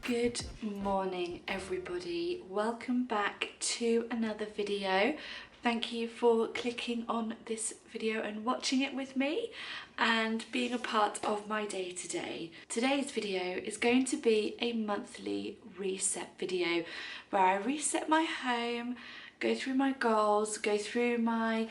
Good morning everybody, welcome back to another video. Thank you for clicking on this video and watching it with me and being a part of my day today. Today's video is going to be a monthly reset video where I reset my home, go through my goals, go through my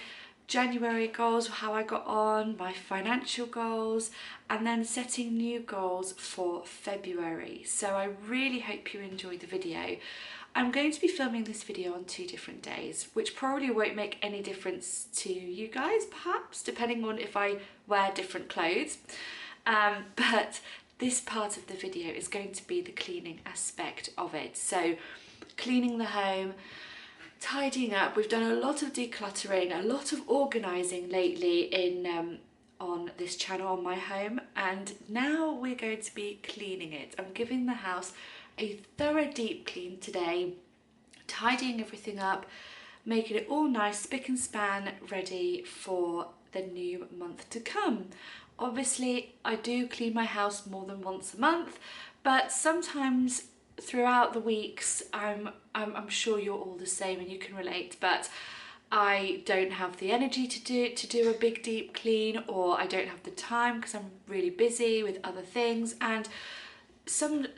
January goals, how I got on, my financial goals, and then setting new goals for February. So I really hope you enjoyed the video. I'm going to be filming this video on 2 different days, which probably won't make any difference to you guys, perhaps, depending on if I wear different clothes. But this part of the video is going to be the cleaning aspect of it. So cleaning the home, tidying up. We've done a lot of decluttering, a lot of organising lately on this channel, on my home, and now we're going to be cleaning it. I'm giving the house a thorough deep clean today, tidying everything up, making it all nice, spick and span, ready for the new month to come. Obviously, I do clean my house more than once a month, but sometimes throughout the weeks, I'm sure you're all the same and you can relate, but I don't have the energy to do a big deep clean, or I don't have the time because I'm really busy with other things, and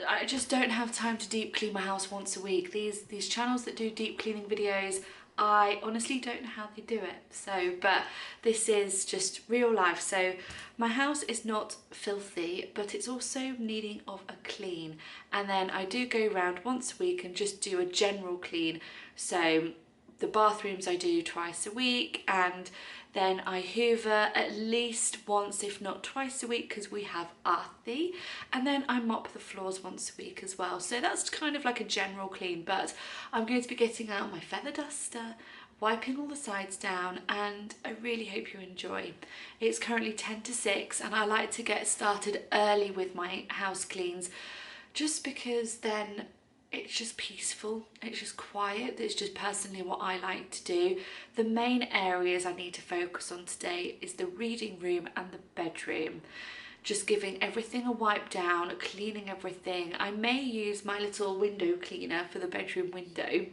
I just don't have time to deep clean my house once a week. These channels that do deep cleaning videos, I honestly don't know how they do it. So, but this is just real life. So my house is not filthy, but it's also needing of a clean. And then I do go around once a week and just do a general clean. So the bathrooms I do twice a week, and then I hoover at least once, if not twice a week, because we have Arthi, and then I mop the floors once a week as well. So that's kind of like a general clean, but I'm going to be getting out my feather duster, wiping all the sides down, and I really hope you enjoy. It's currently 10 to 6 and I like to get started early with my house cleans, just because then it's just peaceful, it's just quiet. It's just personally what I like to do. The main areas I need to focus on today is the reading room and the bedroom. Just giving everything a wipe down, cleaning everything. I may use my little window cleaner for the bedroom window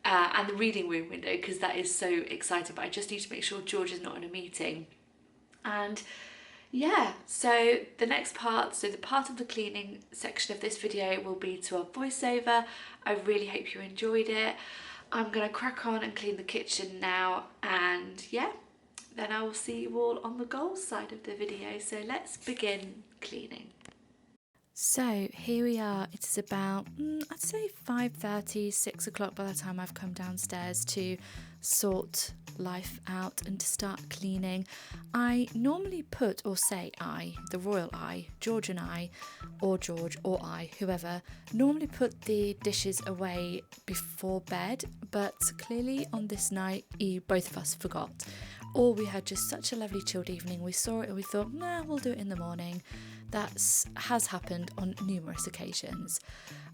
and the reading room window, because that is so exciting, but I just need to make sure George is not in a meeting. And yeah, so the next part, so the part of the cleaning section of this video will be to a voiceover. I really hope you enjoyed it. I'm gonna crack on and clean the kitchen now, and yeah, then I will see you all on the goals side of the video. So let's begin cleaning. So here we are. It is about, I'd say 5:30, 6 o'clock by the time I've come downstairs to sort life out and to start cleaning. I normally put, or say I, the royal I, George and I, or George or I, whoever, normally put the dishes away before bed, but clearly on this night, both of us forgot. Or we had just such a lovely chilled evening. We saw it and we thought, nah, we'll do it in the morning. That has happened on numerous occasions.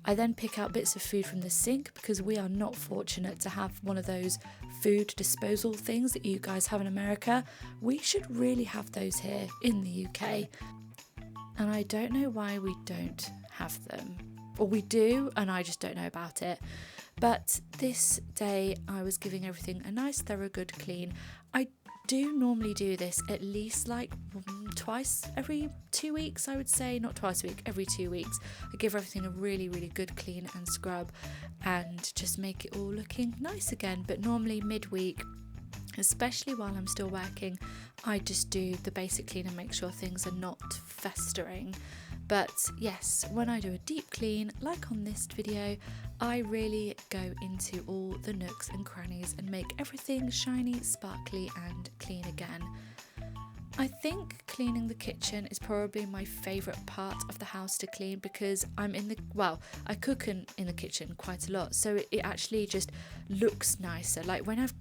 I then pick out bits of food from the sink, because we are not fortunate to have one of those food disposal things that you guys have in America. We should really have those here in the UK. And I don't know why we don't have them. Or we do, and I just don't know about it. But this day I was giving everything a nice thorough good clean. I do normally do this at least like twice every 2 weeks, I would say. Not twice a week, every 2 weeks. I give everything a really, really good clean and scrub and just make it all looking nice again. But normally midweek, especially while I'm still working, I just do the basic clean and make sure things are not festering. But yes, when I do a deep clean, like on this video, I really go into all the nooks and crannies and make everything shiny, sparkly and clean again. I think cleaning the kitchen is probably my favourite part of the house to clean, because I cook in the kitchen quite a lot, so it actually just looks nicer. Like when I've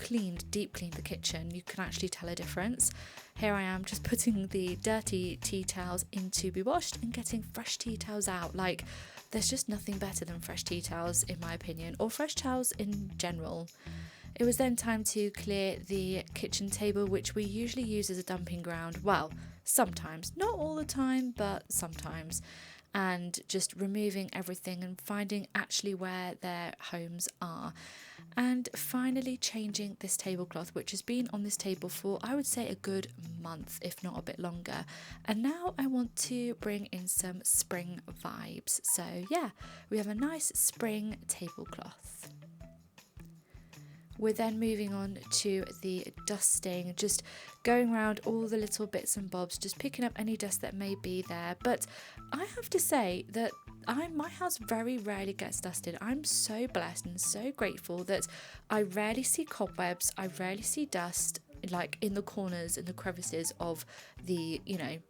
deep cleaned the kitchen, you can actually tell a difference. Here I am just putting the dirty tea towels in to be washed and getting fresh tea towels out. Like, there's just nothing better than fresh tea towels in my opinion, or fresh towels in general. It was then time to clear the kitchen table, which we usually use as a dumping ground. Well, sometimes, not all the time, but sometimes. and just removing everything and finding actually where their homes are. And finally changing this tablecloth, which has been on this table for, I would say, a good month, if not a bit longer. And now I want to bring in some spring vibes. So yeah, we have a nice spring tablecloth. We're then moving on to the dusting, just going around all the little bits and bobs, just picking up any dust that may be there. But I have to say that my house very rarely gets dusted. I'm so blessed and so grateful that I rarely see cobwebs, I rarely see dust like in the corners and the crevices of the,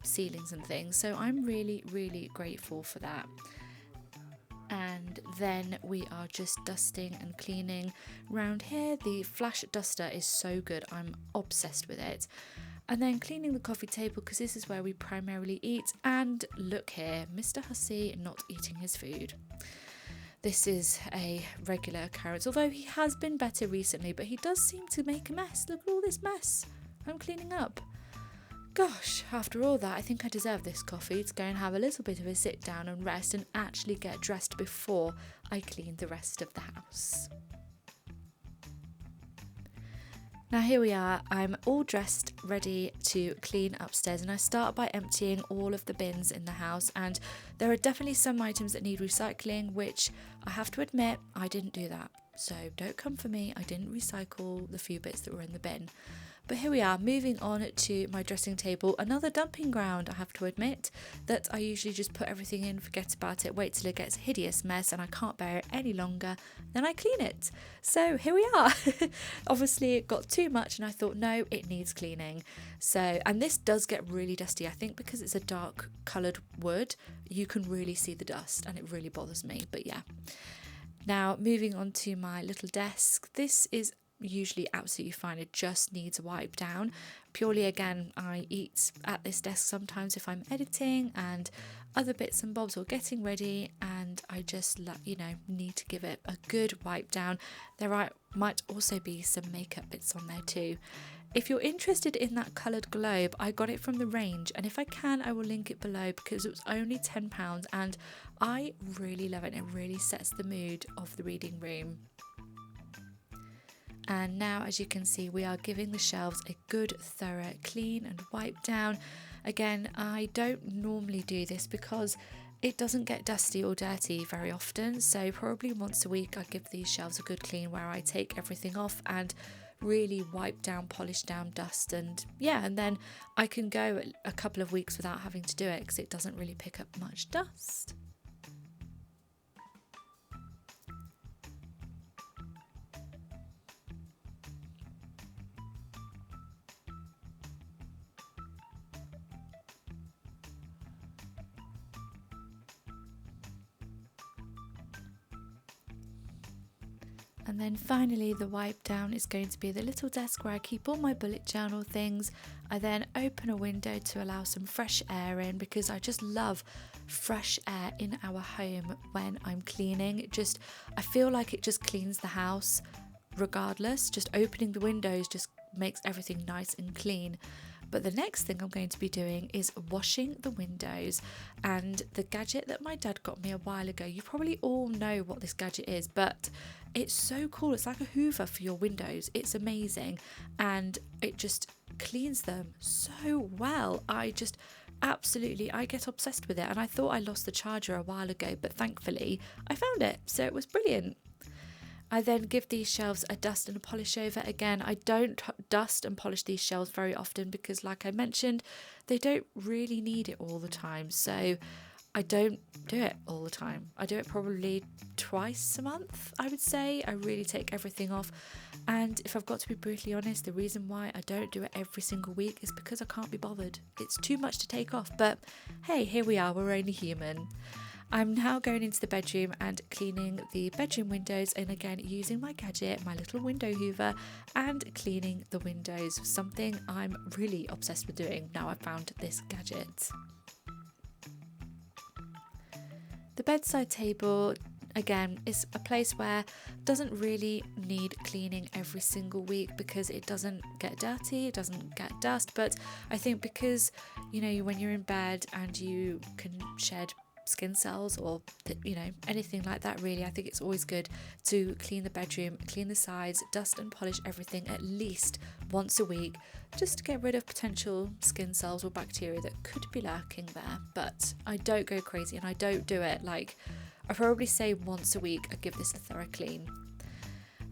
ceilings and things. So I'm really, really grateful for that. And then we are just dusting and cleaning round here. The flash duster is so good, I'm obsessed with it. And then cleaning the coffee table, because this is where we primarily eat. And look here, Mr. Hussey not eating his food. This is a regular occurrence, although he has been better recently, but he does seem to make a mess. Look at all this mess I'm cleaning up. Gosh, after all that, I think I deserve this coffee to go and have a little bit of a sit down and rest and actually get dressed before I clean the rest of the house. Now here we are, I'm all dressed, ready to clean upstairs, and I start by emptying all of the bins in the house. And there are definitely some items that need recycling, which I have to admit, I didn't do that. So don't come for me, I didn't recycle the few bits that were in the bin. But here we are, moving on to my dressing table, another dumping ground. I have to admit that I usually just put everything in, forget about it, wait till it gets a hideous mess and I can't bear it any longer, then I clean it. So here we are. Obviously it got too much and I thought, no, it needs cleaning. So, and this does get really dusty. I think because it's a dark coloured wood, you can really see the dust and it really bothers me, but yeah. Now moving on to my little desk. This is usually absolutely fine, it just needs a wipe down. Purely, again, I eat at this desk sometimes if I'm editing and other bits and bobs or getting ready, and I just need to give it a good wipe down. There might also be some makeup bits on there too. If you're interested in that coloured globe, I got it from the range, and if I can I will link it below because it was only £10 and I really love it. It really sets the mood of the reading room. And now, as you can see, we are giving the shelves a good thorough clean and wipe down. Again, I don't normally do this because it doesn't get dusty or dirty very often, so probably once a week I give these shelves a good clean where I take everything off and really wipe down, polish down dust, and then I can go a couple of weeks without having to do it because it doesn't really pick up much dust. And then finally the wipe down is going to be the little desk where I keep all my bullet journal things. I then open a window to allow some fresh air in because I just love fresh air in our home when I'm cleaning. I feel like it just cleans the house regardless. Just opening the windows just makes everything nice and clean. But the next thing I'm going to be doing is washing the windows, and the gadget that my dad got me a while ago, you probably all know what this gadget is, but it's so cool. It's like a hoover for your windows. It's amazing and it just cleans them so well. I get obsessed with it, and I thought I lost the charger a while ago, but thankfully I found it, so it was brilliant. I then give these shelves a dust and a polish over. Again, I don't dust and polish these shelves very often because, like I mentioned, they don't really need it all the time. So I don't do it all the time. I do it probably twice a month, I would say. I really take everything off. And if I've got to be brutally honest, the reason why I don't do it every single week is because I can't be bothered. It's too much to take off. But hey, here we are. We're only human. I'm now going into the bedroom and cleaning the bedroom windows, and again using my gadget, my little window hoover, and cleaning the windows, something I'm really obsessed with doing now I've found this gadget. The bedside table, again, is a place where it doesn't really need cleaning every single week because it doesn't get dirty, it doesn't get dust, but I think because, when you're in bed and you can shed skin cells or, you know, anything like that really. I think it's always good to clean the bedroom, clean the sides, dust and polish everything at least once a week, just to get rid of potential skin cells or bacteria that could be lurking there. But I don't go crazy and I don't do it like, I probably say once a week I give this a thorough clean.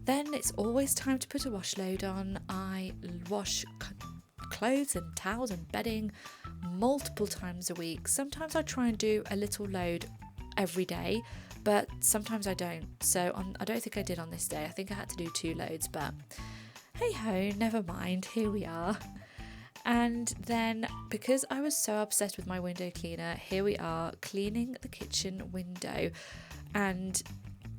Then it's always time to put a wash load on. I wash clothes and towels and bedding multiple times a week. Sometimes I try and do a little load every day, but sometimes I don't. So I don't think I did on this day. I think I had to do 2 loads, but hey ho, never mind, here we are. And then, because I was so obsessed with my window cleaner, here we are cleaning the kitchen window. And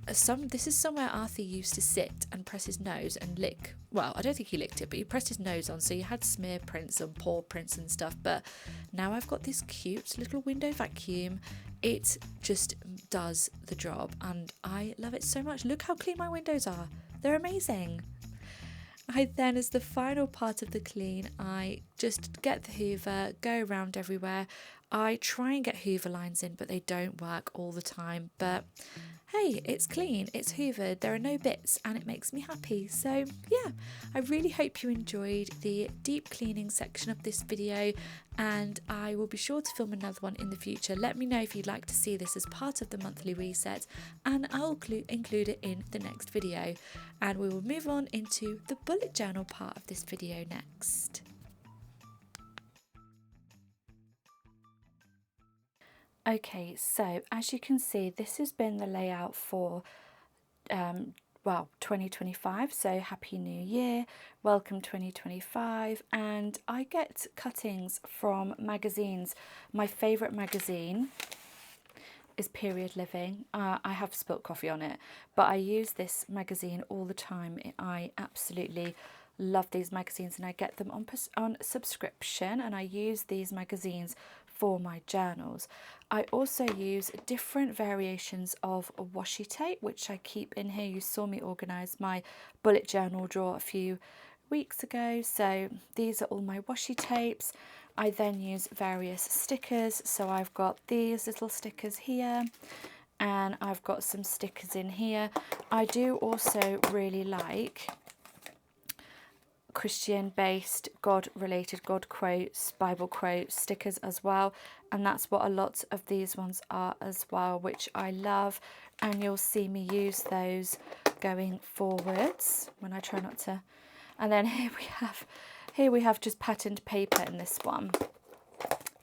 this is somewhere Arthur used to sit and press his nose and lick. Well, I don't think he licked it, but he pressed his nose on, so you had smear prints and paw prints and stuff. But now I've got this cute little window vacuum. It just does the job and I love it so much. Look how clean my windows are. They're amazing. I then, as the final part of the clean, I just get the hoover, go around everywhere. I try and get hoover lines in, but they don't work all the time. But hey, it's clean, it's hoovered, there are no bits, and it makes me happy. So yeah, I really hope you enjoyed the deep cleaning section of this video, and I will be sure to film another one in the future. Let me know if you'd like to see this as part of the monthly reset, and I'll include it in the next video. And we will move on into the bullet journal part of this video next. Okay, so as you can see, this has been the layout for 2025. So happy new year, welcome 2025. And I get cuttings from magazines. My favorite magazine is Period Living. I have spilt coffee on it, but I use this magazine all the time. I absolutely love these magazines, and I get them on subscription, and I use these magazines for my journals. I also use different variations of washi tape, which I keep in here. You saw me organise my bullet journal drawer a few weeks ago. So these are all my washi tapes. I then use various stickers. So I've got these little stickers here, and I've got some stickers in here. I do also really like Christian-based, God-related, God quotes, Bible quotes, stickers as well, and that's what a lot of these ones are as well, which I love, and you'll see me use those going forwards when I try not to. And then here we have just patterned paper in this one.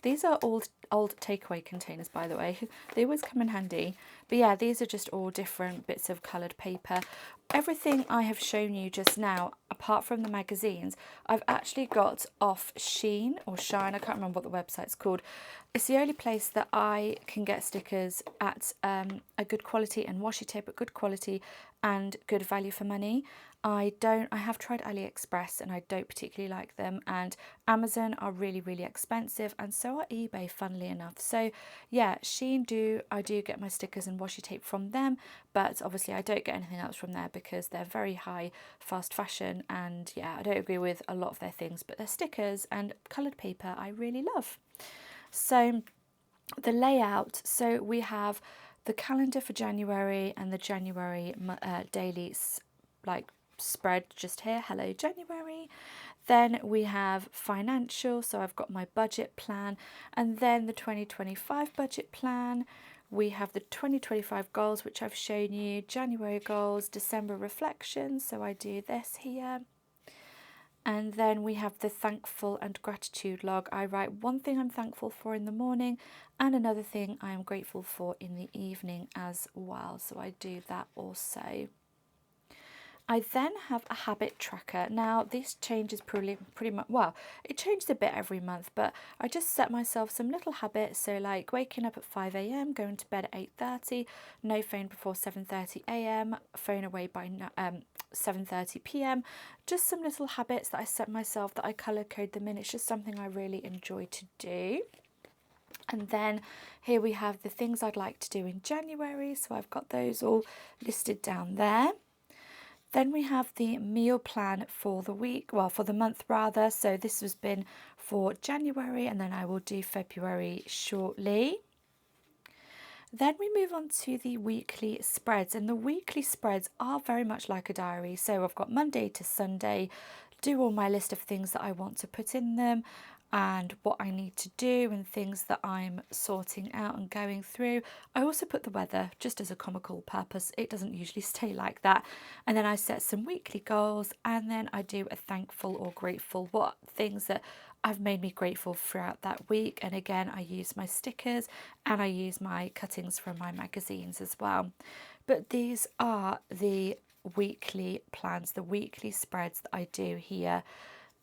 These are old takeaway containers, by the way. They always come in handy. But yeah, these are just all different bits of coloured paper. Everything I have shown you just now, apart from the magazines, I've actually got off Shein or Shine. I can't remember what the website's called. It's the only place that I can get stickers at a good quality, and washi tape at good quality and good value for money. I have tried AliExpress and I don't particularly like them, and Amazon are really, really expensive, and so are eBay, funnily enough. So yeah, Shein I do get my stickers and washi tape from them, but obviously I don't get anything else from there because they're very high fast fashion, and yeah, I don't agree with a lot of their things, but their stickers and coloured paper I really love. So the layout, so we have the calendar for January and the January daily spread just here, hello January. Then we have financial, so I've got my budget plan, and then the 2025 budget plan. We have the 2025 goals, which I've shown you, January goals, December reflections, so I do this here. And then we have the thankful and gratitude log. I write one thing I'm thankful for in the morning and another thing I am grateful for in the evening as well, so I do that also. I then have a habit tracker. Now this changes pretty much, well, it changes a bit every month, but I just set myself some little habits. So like waking up at 5 a.m, going to bed at 8:30, no phone before 7:30 a.m, phone away by 7:30 p.m. Just some little habits that I set myself that I colour code them in. It's just something I really enjoy to do. And then here we have the things I'd like to do in January. So I've got those all listed down there. Then we have the meal plan for the week, well, for the month rather. So this has been for January, and then I will do February shortly. Then we move on to the weekly spreads, and the weekly spreads are very much like a diary. So I've got Monday to Sunday, do all my list of things that I want to put in them and what I need to do and things that I'm sorting out and going through. I also put the weather just as a comical purpose. It doesn't usually stay like that. And then I set some weekly goals, and then I do a thankful or grateful, what things that have made me grateful throughout that week. And again, I use my stickers and I use my cuttings from my magazines as well. But these are the weekly plans, the weekly spreads that I do here.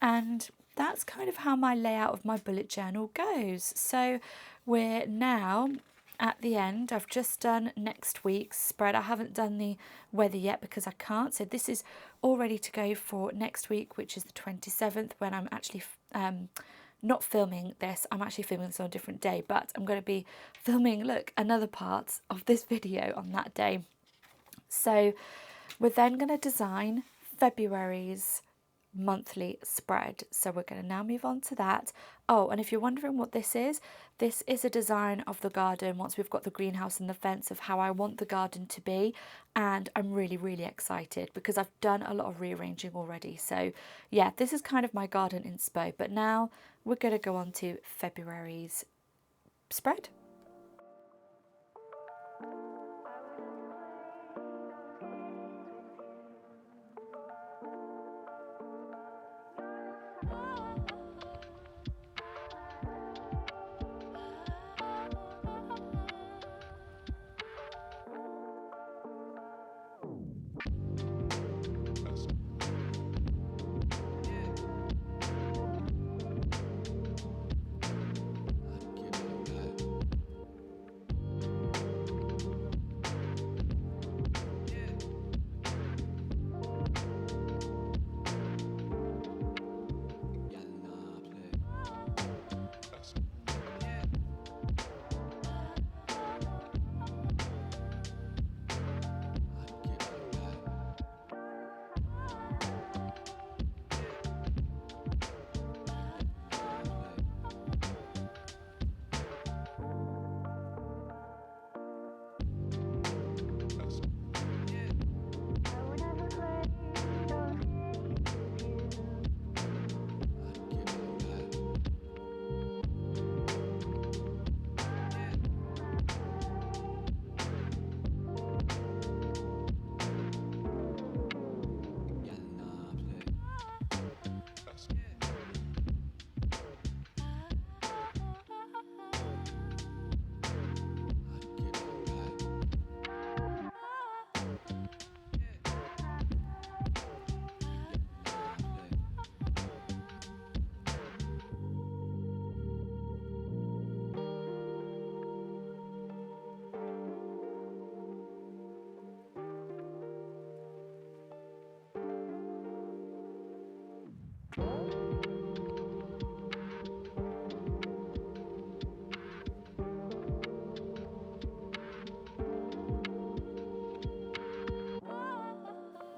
And that's kind of how my layout of my bullet journal goes. So we're now at the end. I've just done next week's spread. I haven't done the weather yet because I can't. So this is all ready to go for next week, which is the 27th, when I'm actually not filming this. I'm actually filming this on a different day, but I'm going to be filming, look, another part of this video on that day. So we're then going to design February's monthly spread. So we're going to now move on to that. Oh, and if you're wondering what this is a design of the garden once we've got the greenhouse and the fence, of how I want the garden to be. And I'm really, really excited because I've done a lot of rearranging already. So yeah, this is kind of my garden inspo. But now we're going to go on to February's spread.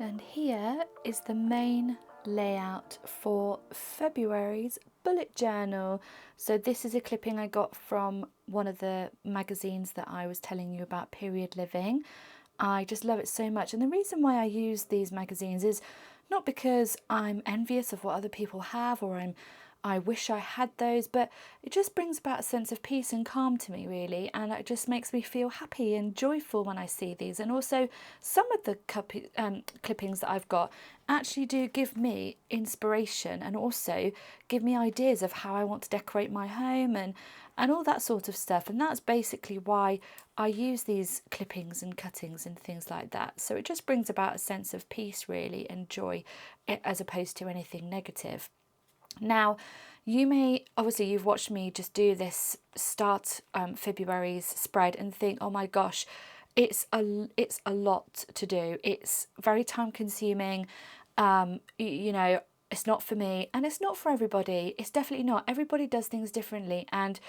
And here is the main layout for February's bullet journal. So this is a clipping I got from one of the magazines that I was telling you about, Period Living. I just love it so much. And the reason why I use these magazines is not because I'm envious of what other people have, or I wish I had those, but it just brings about a sense of peace and calm to me, really, and it just makes me feel happy and joyful when I see these. And also some of the clippings that I've got actually do give me inspiration and also give me ideas of how I want to decorate my home and all that sort of stuff. And that's basically why I use these clippings and cuttings and things like that. So it just brings about a sense of peace, really, and joy, as opposed to anything negative. Now, you may, obviously you've watched me just do this start February's spread and think, oh my gosh, it's a lot to do. It's very time consuming. You know, it's not for me and it's not for everybody. It's definitely not. Everybody does things differently, and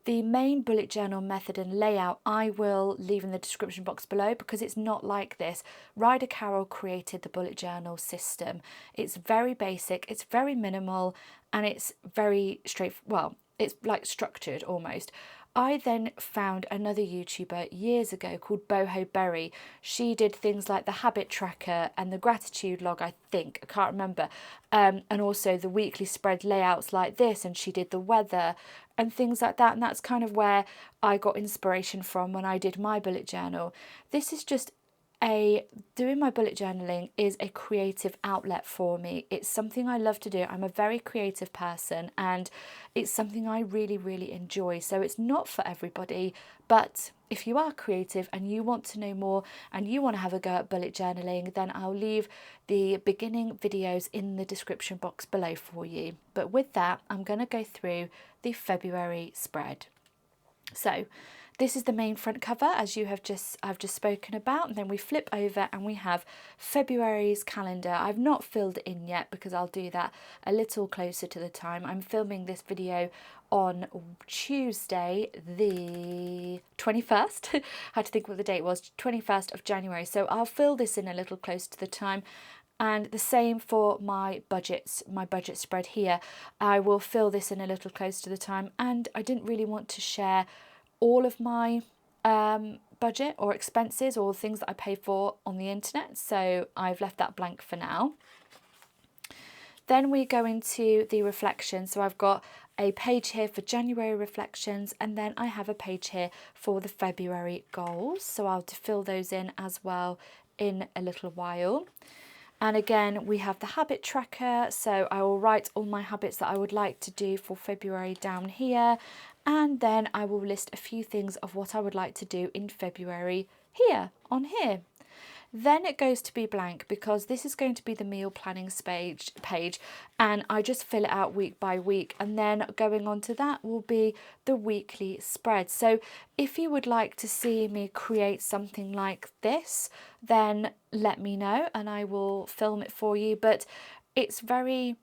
the main bullet journal method and layout I will leave in the description box below, because it's not like this. Ryder Carroll created the bullet journal system. It's very basic, it's very minimal, and it's very well, it's like structured almost. I then found another YouTuber years ago called Boho Berry. She did things like the habit tracker and the gratitude log, I think, I can't remember, and also the weekly spread layouts like this, and she did the weather and things like that, and that's kind of where I got inspiration from when I did my bullet journal. This is just doing my bullet journaling is a creative outlet for me. It's something I love to do. I'm a very creative person, and it's something I really, really enjoy. So it's not for everybody, but if you are creative and you want to know more and you want to have a go at bullet journaling, then I'll leave the beginning videos in the description box below for you. But with that, I'm going to go through the February spread. So this is the main front cover, as I've just spoken about, and then we flip over and we have February's calendar. I've not filled it in yet because I'll do that a little closer to the time. I'm filming this video on Tuesday the 21st. I had to think what the date was, 21st of January. So I'll fill this in a little close to the time. And the same for my budget spread here. I will fill this in a little close to the time, and I didn't really want to share all of my budget or expenses or things that I pay for on the internet, so I've left that blank for now. Then we go into the reflections. So I've got a page here for January reflections, and then I have a page here for the February goals. So I'll fill those in as well in a little while. And again, we have the habit tracker. So I will write all my habits that I would like to do for February down here. And then I will list a few things of what I would like to do in February here, on here. Then it goes to be blank because this is going to be the meal planning page, and I just fill it out week by week, and then going on to that will be the weekly spread. So if you would like to see me create something like this, then let me know and I will film it for you. But it's very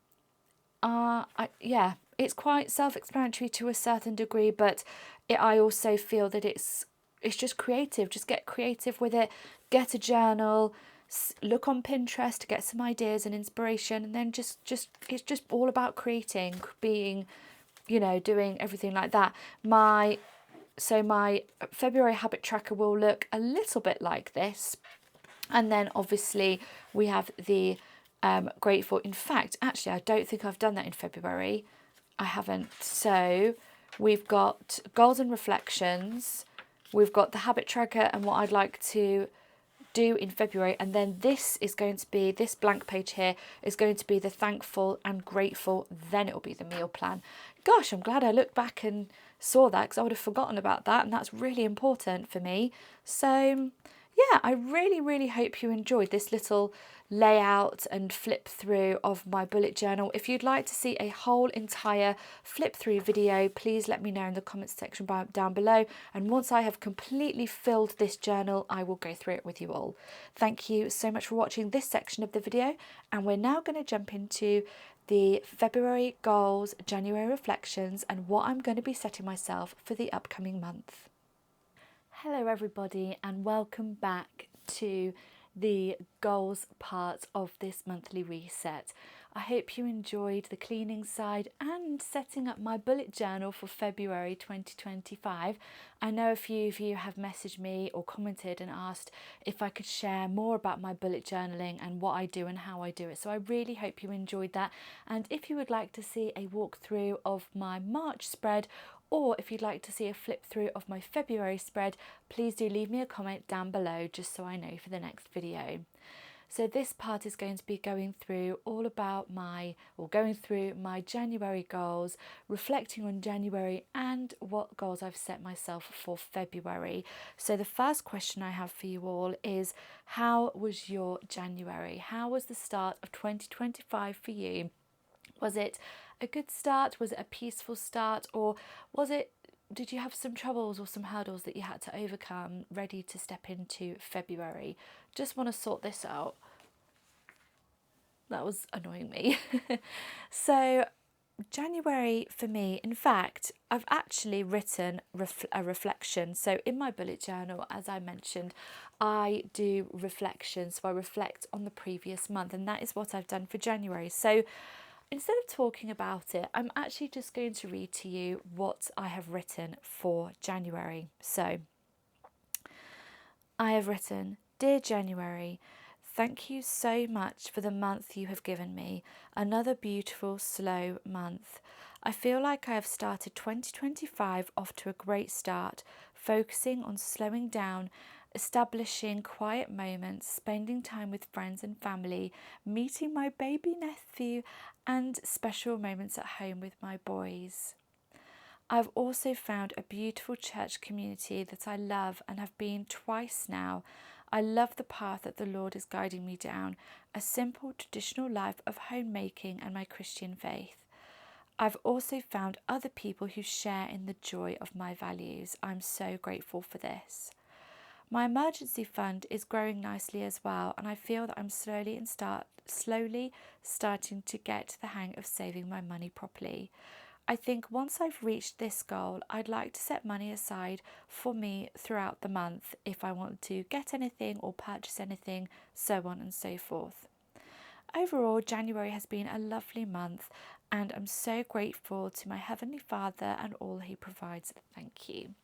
it's quite self-explanatory to a certain degree, but I also feel that it's just creative. Just get creative with it. Get a journal, look on Pinterest to get some ideas and inspiration, and then just it's just all about creating, being, doing everything like that. My February habit tracker will look a little bit like this, and then obviously we have the grateful. In fact, actually, I don't think I've done that in February. I haven't. So we've got goals and reflections. We've got the habit tracker and what I'd like to do in February, and then this blank page here is going to be the thankful and grateful. Then it will be the meal plan. Gosh, I'm glad I looked back and saw that, because I would have forgotten about that, and that's really important for me. So yeah, I really, really hope you enjoyed this little layout and flip through of my bullet journal. If you'd like to see a whole entire flip through video, please let me know in the comments section down below, and once I have completely filled this journal, I will go through it with you all. Thank you so much for watching this section of the video, and we're now going to jump into the February goals, January reflections, and what I'm going to be setting myself for the upcoming month. Hello everybody, and welcome back to the goals part of this monthly reset. I hope you enjoyed the cleaning side and setting up my bullet journal for February 2025. I know a few of you have messaged me or commented and asked if I could share more about my bullet journaling and what I do and how I do it. So I really hope you enjoyed that. And if you would like to see a walkthrough of my March spread, or if you'd like to see a flip through of my February spread, please do leave me a comment down below just so I know for the next video. So this part is going to be going through my January goals, reflecting on January and what goals I've set myself for February. So the first question I have for you all is, how was your January? How was the start of 2025 for you? Was it a good start? Was it a peaceful start? Or did you have some troubles or some hurdles that you had to overcome, ready to step into February? Just want to sort this out. That was annoying me. So January for me, in fact, I've actually written a reflection. So in my bullet journal, as I mentioned, I do reflections. So I reflect on the previous month, and that is what I've done for January. So instead of talking about it, I'm actually just going to read to you what I have written for January. So I have written, Dear January, thank you so much for the month you have given me. Another beautiful, slow month. I feel like I have started 2025 off to a great start, focusing on slowing down, establishing quiet moments, spending time with friends and family, meeting my baby nephew, and special moments at home with my boys. I've also found a beautiful church community that I love and have been twice now. I love the path that the Lord is guiding me down, a simple traditional life of homemaking and my Christian faith. I've also found other people who share in the joy of my values. I'm so grateful for this. My emergency fund is growing nicely as well, and I feel that I'm slowly starting to get the hang of saving my money properly. I think once I've reached this goal, I'd like to set money aside for me throughout the month if I want to get anything or purchase anything, so on and so forth. Overall, January has been a lovely month, and I'm so grateful to my Heavenly Father and all He provides. Thank you.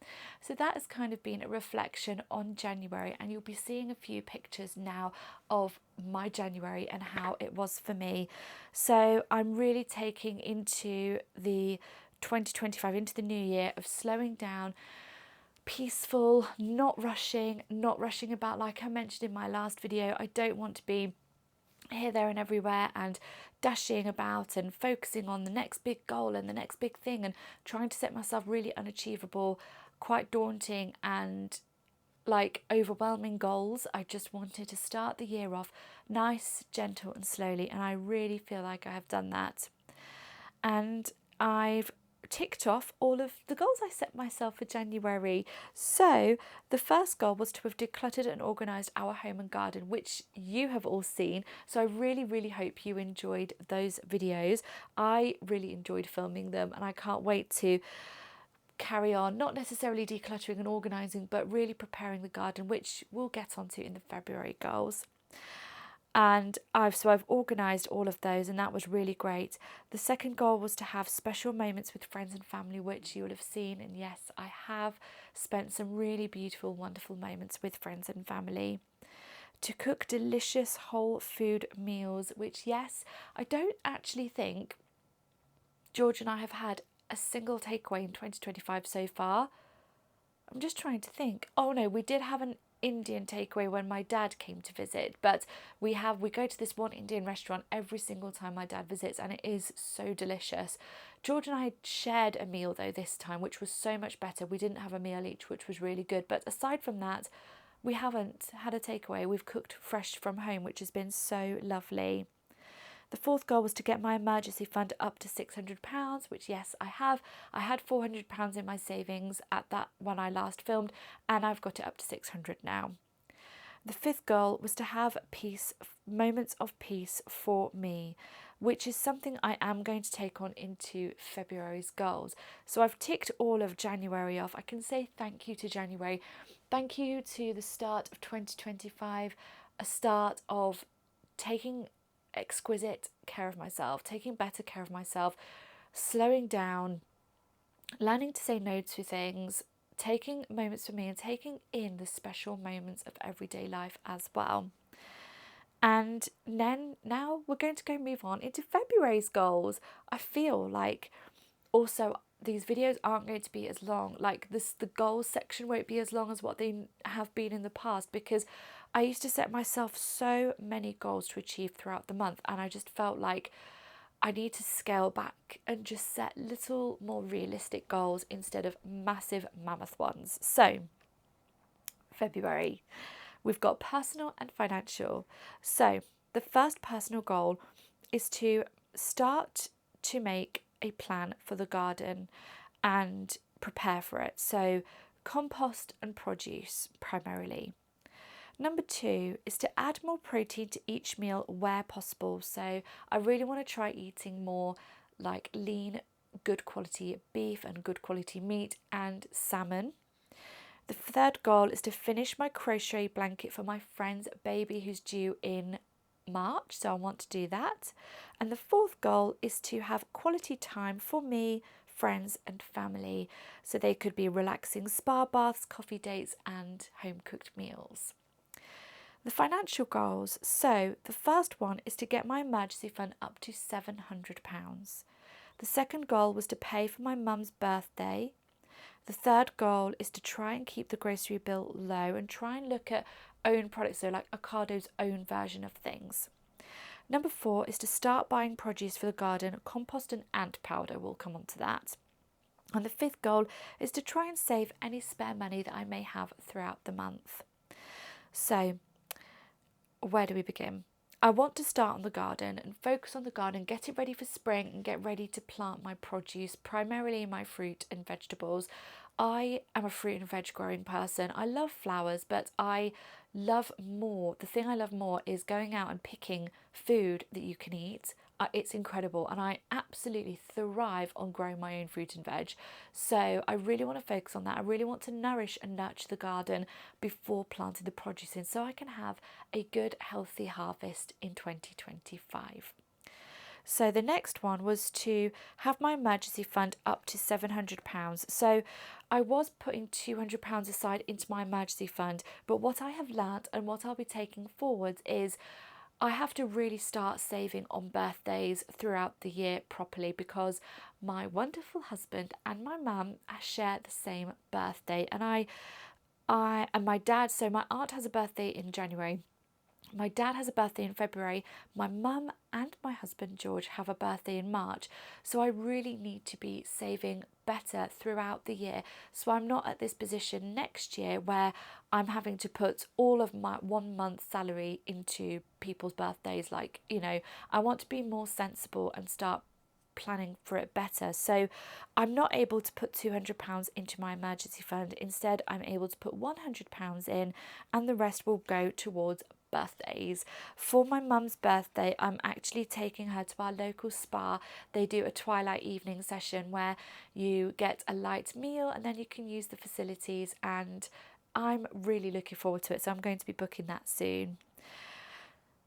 So that has kind of been a reflection on January, and you'll be seeing a few pictures now of my January and how it was for me. So I'm really taking into the 2025, into the new year, of slowing down, peaceful, not rushing about. Like I mentioned in my last video, I don't want to be here, there and everywhere and dashing about and focusing on the next big goal and the next big thing and trying to set myself really unachievable, quite daunting and like overwhelming goals. I just wanted to start the year off nice, gentle and slowly, and I really feel like I have done that. And I've ticked off all of the goals I set myself for January. So the first goal was to have decluttered and organised our home and garden, which you have all seen. So I really hope you enjoyed those videos. I really enjoyed filming them, and I can't wait to carry on, not necessarily decluttering and organising, but really preparing the garden, which we'll get onto in the February goals. And I've organised all of those, and that was really great. The second goal was to have special moments with friends and family, which you will have seen, and yes, I have spent some really beautiful, wonderful moments with friends and family. To cook delicious whole food meals, which yes, I don't actually think George and I have had a single takeaway in 2025 so far. I'm just trying to think. Oh no, we did have an Indian takeaway when my dad came to visit, but we go to this one Indian restaurant every single time my dad visits, and it is so delicious. George and I shared a meal though this time, which was so much better. We didn't have a meal each, which was really good, but aside from that, we haven't had a takeaway. We've cooked fresh from home, which has been so lovely. The fourth goal was to get my emergency fund up to £600, which yes, I have. I had £400 in my savings at that when I last filmed, and I've got it up to 600 now. The fifth goal was to have moments of peace for me, which is something I am going to take on into February's goals. So I've ticked all of January off. I can say thank you to January. Thank you to the start of 2025, a start of taking exquisite care of myself, taking better care of myself, slowing down, learning to say no to things, taking moments for me and taking in the special moments of everyday life as well. And then now we're going to move on into February's goals. I feel like also these videos aren't going to be as long, like the goals section won't be as long as what they have been in the past, because I used to set myself so many goals to achieve throughout the month, and I just felt like I need to scale back and just set little more realistic goals instead of massive mammoth ones. So February, we've got personal and financial. So the first personal goal is to start to make a plan for the garden and prepare for it. So compost and produce primarily. Number 2 is to add more protein to each meal where possible. So I really want to try eating more like lean, good quality beef and good quality meat and salmon. The third goal is to finish my crochet blanket for my friend's baby who's due in March, so I want to do that. And the fourth goal is to have quality time for me, friends and family. So they could be relaxing spa baths, coffee dates and home cooked meals. The financial goals. So the first one is to get my emergency fund up to £700. The second goal was to pay for my mum's birthday. The third goal is to try and keep the grocery bill low and try and look at own products, so like Ocado's own version of things. Number 4 is to start buying produce for the garden, compost and ant powder. We'll come on to that. And the fifth goal is to try and save any spare money that I may have throughout the month. So, where do we begin? I want to start on the garden and focus on the garden, get it ready for spring and get ready to plant my produce, primarily my fruit and vegetables. I am a fruit and veg growing person. I love flowers, but the thing I love more is going out and picking food that you can eat. It's incredible, and I absolutely thrive on growing my own fruit and veg. So I really want to focus on that. I really want to nourish and nurture the garden before planting the produce in, so I can have a good, healthy harvest in 2025. So the next one was to have my emergency fund up to £700. So I was putting £200 aside into my emergency fund, but what I have learnt and what I'll be taking forwards is I have to really start saving on birthdays throughout the year properly, because my wonderful husband and my mum share the same birthday, and I and my dad. So my aunt has a birthday in January. My dad has a birthday in February. My mum and my husband George have a birthday in March. So I really need to be saving better throughout the year, so I'm not at this position next year where I'm having to put all of my 1 month's salary into people's birthdays. I want to be more sensible and start planning for it better. So I'm not able to put £200 into my emergency fund. Instead, I'm able to put £100 in, and the rest will go towards birthdays. For my mum's birthday, I'm actually taking her to our local spa. They do a twilight evening session where you get a light meal and then you can use the facilities, and I'm really looking forward to it. So I'm going to be booking that soon.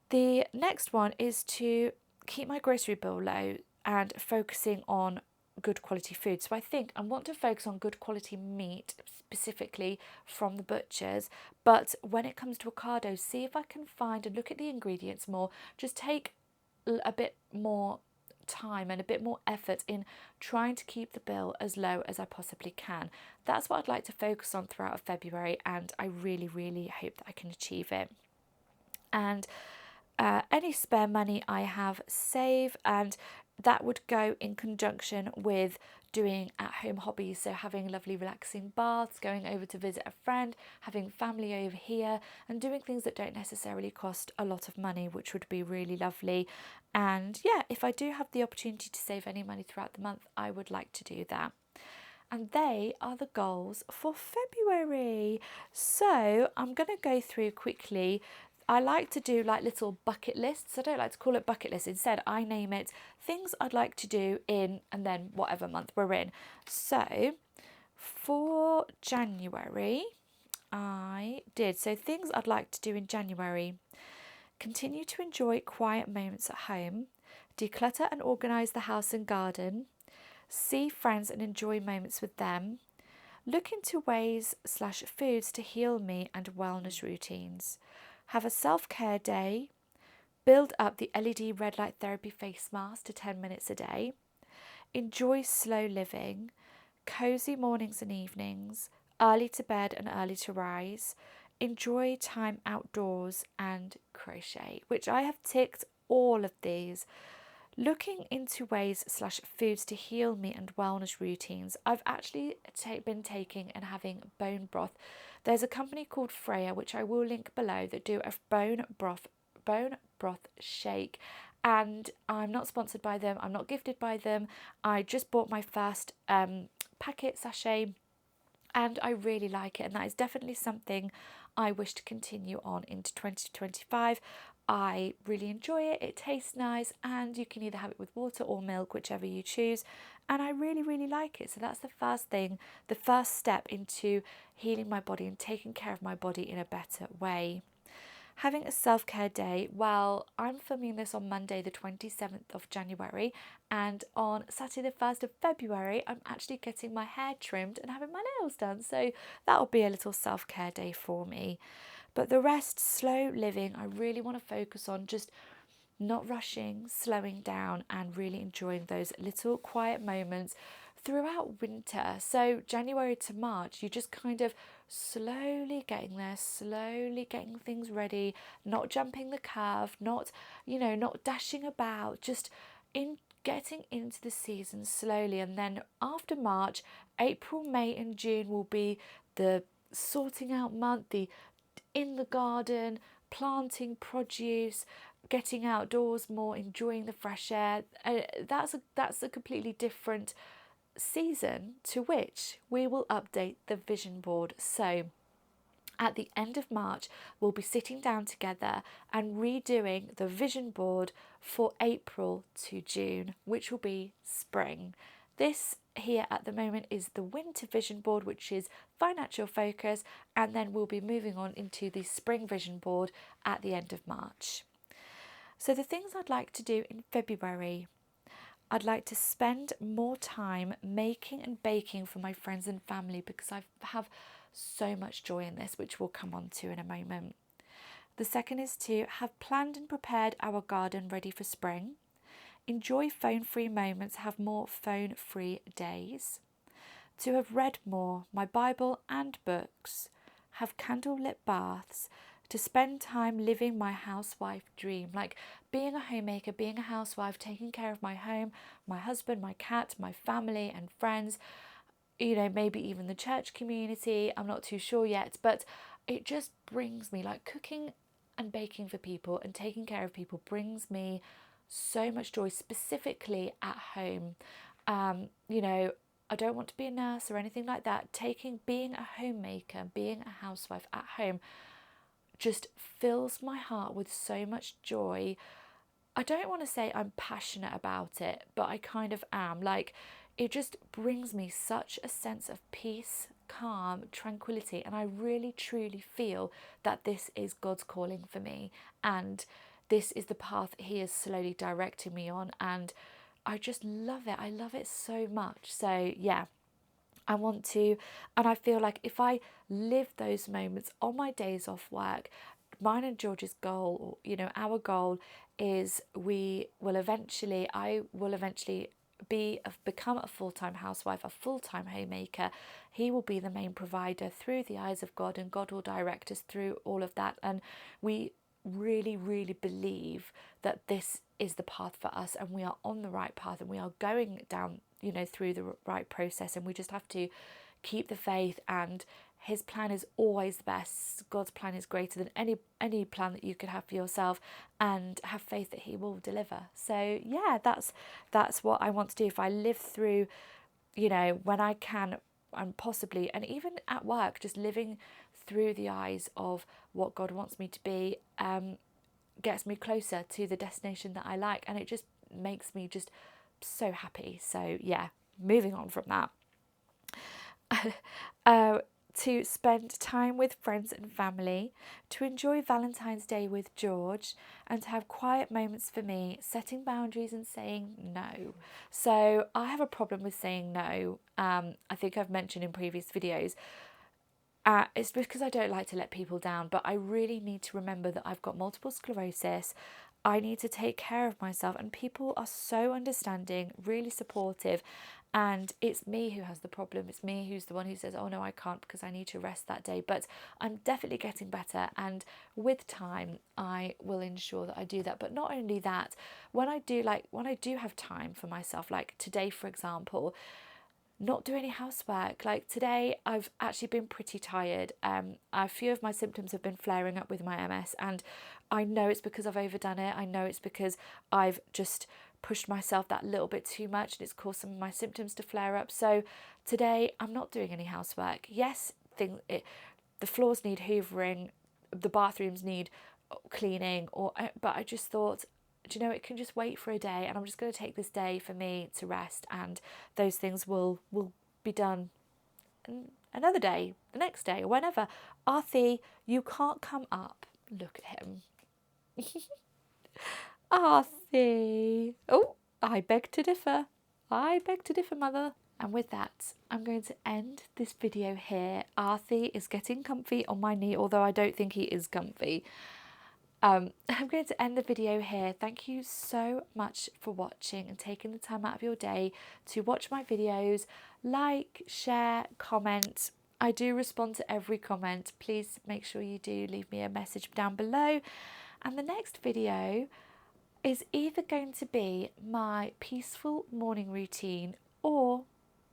The next one is to keep my grocery bill low and focusing on good quality food. So I want to focus on good quality meat, specifically from the butchers. But when it comes to Ocado, see if I can find and look at the ingredients more. Just take a bit more time and a bit more effort in trying to keep the bill as low as I possibly can. That's what I'd like to focus on throughout February, and I really, really hope that I can achieve it. And any spare money I have, save, and that would go in conjunction with doing at-home hobbies, so having lovely relaxing baths, going over to visit a friend, having family over here, and doing things that don't necessarily cost a lot of money, which would be really lovely. And yeah, if I do have the opportunity to save any money throughout the month, I would like to do that. And they are the goals for February. So I'm going to go through quickly. I like to do like little bucket lists. I don't like to call it bucket lists. Instead, I name it things I'd like to do in, and then whatever month we're in. So for January, so things I'd like to do in January: continue to enjoy quiet moments at home, declutter and organise the house and garden, see friends and enjoy moments with them, look into ways/foods to heal me and wellness routines, have a self-care day, build up the LED red light therapy face mask to 10 minutes a day, enjoy slow living, cozy mornings and evenings, early to bed and early to rise, enjoy time outdoors, and crochet, which I have ticked all of these. Looking into ways/foods to heal me and wellness routines, I've actually been taking and having bone broth. There's a company called Freya, which I will link below, that do a bone broth shake, and I'm not sponsored by them, I'm not gifted by them. I just bought my first packet sachet, and I really like it, and that is definitely something I wish to continue on into 2025. I really enjoy it, it tastes nice, and you can either have it with water or milk, whichever you choose, and I really, really like it. So that's the first thing, the first step into healing my body and taking care of my body in a better way. having a self-care day. Well, I'm filming this on Monday the 27th of January, and on Saturday the 1st of February I'm actually getting my hair trimmed and having my nails done, so that'll be a little self-care day for me. But the rest, slow living. I really want to focus on just not rushing, slowing down, and really enjoying those little quiet moments throughout winter. So January to March, you're just kind of slowly getting there, slowly getting things ready, not jumping the curve, not dashing about, just in getting into the season slowly. And then after March, April, May and June will be the sorting out month, the in the garden, planting produce, getting outdoors more, enjoying the fresh air. That's a completely different season to which we will update the vision board. So at the end of March, we'll be sitting down together and redoing the vision board for April to June, which will be spring. This here at the moment is the winter vision board, which is financial focus, and then we'll be moving on into the spring vision board at the end of March. So the things I'd like to do in February: I'd like to spend more time making and baking for my friends and family, because I have so much joy in this, which we'll come on to in a moment. The second is to have planned and prepared our garden ready for spring. Enjoy phone-free moments, have more phone-free days. To have read more, my Bible and books. Have candlelit baths. To spend time living my housewife dream, like being a homemaker, being a housewife, taking care of my home, my husband, my cat, my family and friends, maybe even the church community. I'm not too sure yet, but it just brings me, like, cooking and baking for people and taking care of people brings me so much joy, specifically at home. I don't want to be a nurse or anything like that. Being a homemaker, being a housewife at home just fills my heart with so much joy. I don't want to say I'm passionate about it, but I kind of am. Like, it just brings me such a sense of peace, calm, tranquility, and I really truly feel that this is God's calling for me, and this is the path He is slowly directing me on, and I just love it. I love it so much. So yeah, I want to, and I feel like if I live those moments on my days off work, mine and George's goal, our goal is I will eventually become a full-time housewife, a full-time homemaker. He will be the main provider through the eyes of God, and God will direct us through all of that. And we really, really believe that this is the path for us, and we are on the right path, and we are going down, through the right process, and we just have to keep the faith, and His plan is always the best. God's plan is greater than any plan that you could have for yourself, and have faith that He will deliver. So yeah, that's what I want to do. If I live through, when I can, and possibly, and even at work, just living through the eyes of what God wants me to be, gets me closer to the destination that I like, and it just makes me just so happy. So yeah, moving on from that. To spend time with friends and family, to enjoy Valentine's Day with George, and to have quiet moments for me, setting boundaries and saying no. So I have a problem with saying no. I think I've mentioned in previous videos. It's because I don't like to let people down, but I really need to remember that I've got multiple sclerosis. I need to take care of myself, and people are so understanding, really supportive, and it's me who has the problem. It's me who's the one who says, oh no, I can't because I need to rest that day. But I'm definitely getting better, and with time I will ensure that I do that. But not only that, when I do have time for myself, like today for example, not do any housework. Like today, I've actually been pretty tired. A few of my symptoms have been flaring up with my MS, and I know it's because I've overdone it. I know it's because I've just pushed myself that little bit too much, and it's caused some of my symptoms to flare up. So today, I'm not doing any housework. Yes, the floors need hoovering, the bathrooms need cleaning, but I just thought, do you know, it can just wait for a day, and I'm just going to take this day for me to rest, and those things will be done another day, the next day, or whenever. Arthi, you can't come up. Look at him. Arthie. Oh, I beg to differ. I beg to differ, mother. And with that, I'm going to end this video here. Arthie is getting comfy on my knee, although I don't think he is comfy. I'm going to end the video here. Thank you so much for watching and taking the time out of your day to watch my videos. Like, share, comment. I do respond to every comment. Please make sure you do leave me a message down below. And the next video is either going to be my peaceful morning routine or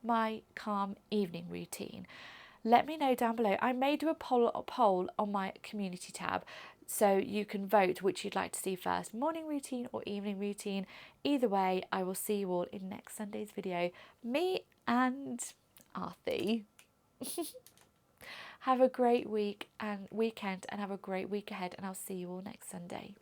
my calm evening routine. Let me know down below. I may do a poll on my community tab, so you can vote which you'd like to see first, morning routine or evening routine. Either way, I will see you all in next Sunday's video. Me and Arthie. Have a great week and weekend, and have a great week ahead, and I'll see you all next Sunday.